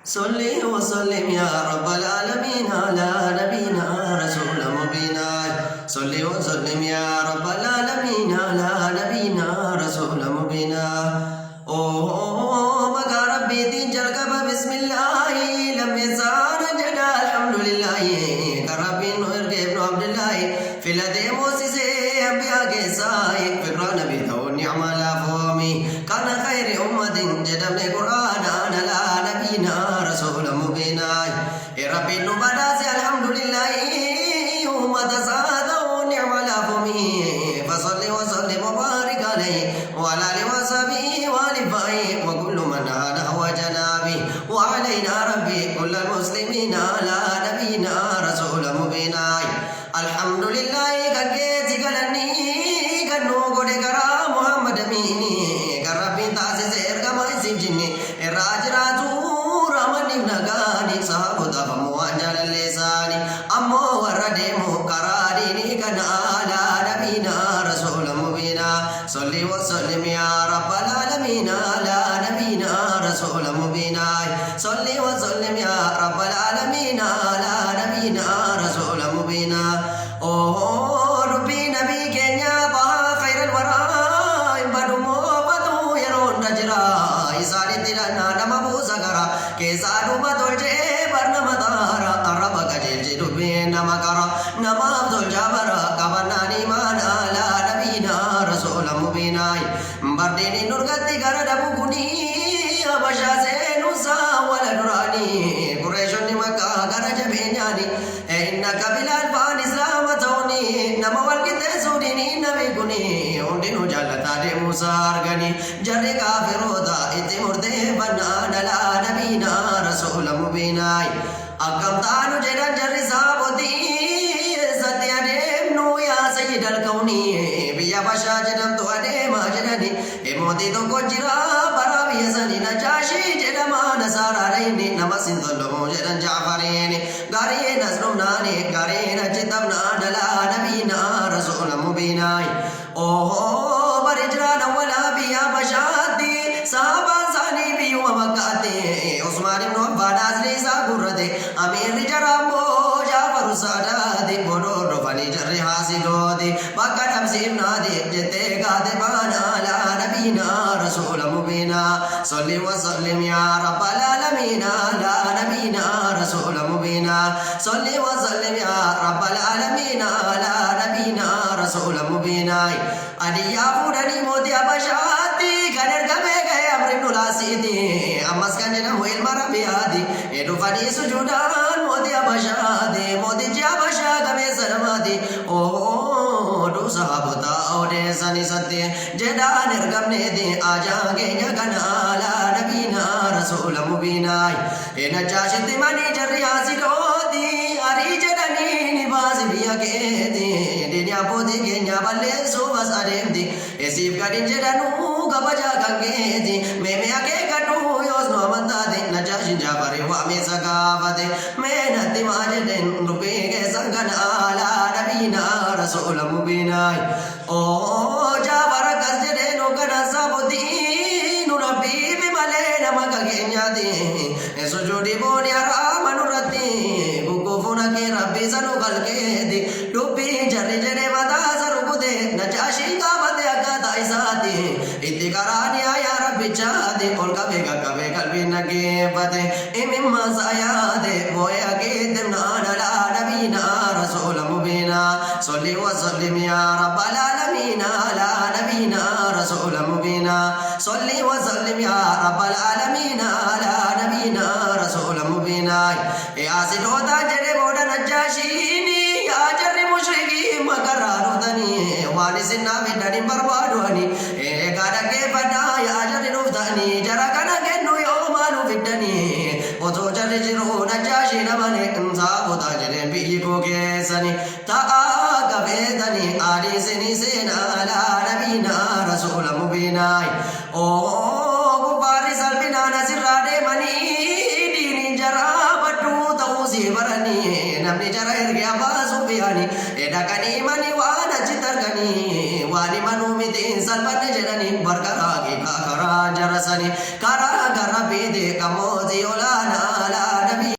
صلي وسلم يا رب العالمين على نبينا رسول مبينا. صلي وسلم يا رب العالمين على نبينا رسول مبينا. مقا ربي دين جرقب بسم الله لم يزال جدا الحمد لله. كربي نور ابن عبد الله في لدي موسيس أنبياء كيساي فكرة نبي تو نعم الأفومي كان خير أمة جدم القرآن على نبينا رسول مبينا. ربي نبدأ الحمد لله أمة سادة نعم الأفومي فصلي وسلم وبارك عليه وعلى آله وصحبه وآله وكل من هذا وجنابي وعلينا ربي كل المسلمين على نبينا رسول مبينا. الحمد لله كجيتي كلني كنو غودي كرا محمد ميني كربي تاسس ارغما سيجني الراج راجو رمني نغاني صحابه فمواجل اللساني امو وردمو كراديني كنا على نبينا رسول مبينا. صلي وسلم يا رب العالمين على نبينا رسول مبينا. صلي وسلم يا رب العالمين على نبينا رسول مبينا. ربي نبي كينيا بها خير الورى بدمو بدو يرون نجرا إساري تلنا نمبو سكرا كيسادو بدولجي برنمدارا أربا كجيل جدوبين نمكرا نمابدول جابرا كبناني مانا على نبينا رسول مبينا. برديني نرغتي غرد بكني أبشا سينوسا ولدراني قريشون مكا غرج بينياني إنك بلال فان إسلام توني نما والكت سوديني نبي كوني هندينو جالتا دي موسى أرغني جري كافرودا إتي مرده بنان على نبينا رسول مبينا. أكم تانو جدن جري صحابتي ستيا ديمنو يا سيد الكوني بيا بشا جدن تو أديم جدني إموتي تو كجرا برا بيسني نجاشي جدما نسارا ريني نما سنتلو جدن جعفريني غاري نسلم ناني غاري نجتم نانا نبينا رسول مبينا. برجران ولا بيا بشاتي صحابا ساني بيو مكاتي عثمان بن عفان أزلي ساقرتي أمير جرامو جعفر ساداتي بودو فني جري حاسدوتي بكا تمسيم نادي جتي قادمان على نبينا رسول مبينا. صلي وسلم يا رب العالمين على نبينا رسول مبينا. صلي وسلم يا رب العالمين على نبينا رسول مبينا. أدي يا فودني موتي أبشاتي كنر كمي كي أمر نلاسيتي أمس كنجنا ويل مربياتي إدو فني سجودان موتي أبشاتي موتي جي أبشا كمي سلماتي دو صحابتا أودي سني ستي جدا نرغم نيتي آجا كينيا كنالا نبينا رسول مبينا. إنا جاشتي مني جري آسيدوتي أري جدني نباس بيا كيتي دنيا بودي كينيا بلي سوبس أدمتي إسيب كدين جدنو كبجا كنكيتي ميمي أكي كدو يوزنو أمنتاتي نجاشين جابري وامي سقافتي مينتي ماجدين ربي كيسان كنالا نبينا رسول مبينا. جابر كسجدين وكنا سابتي نربي بمالين مكا كينياتي سجودي بوني أرام نرتي بكوفونا كي ربي سنو خلقيتي دبي جري جري مدى سرقودي نجاشي قابتي أكاتا إساتي اتقراني يا ربي جادي قولك بيكا كبي قلبي نكيفتي إمما ساياتي بويا كيتمنا على نبينا رسول مبينا. صلي وسلم يا رب العالمين على نبينا رسول مبينا. صلي وسلم يا رب العالمين على نبينا رسول مبينا. يا سيدوتا جري بودا نجاشيني يا جري مشركي مكرانو دني واني سنة بدني بربادواني كادا كيفنا يا جري نفتاني جرا كنا كنو يومانو بدني وتو جري جرو نجاشي نماني انصابوتا جري بيكو كيساني كفيدني آلي سني سينا على نبينا رسول مبينا. كفار سلبنا نسر مني دين جرا بدو توسي برني نمني جرا إرقيا باسو بياني إدكني مني وانا جتركني واني منو مدين سلبنا جراني بركراكي كاكرا جرساني كارا كارا بيدي كموزي ولا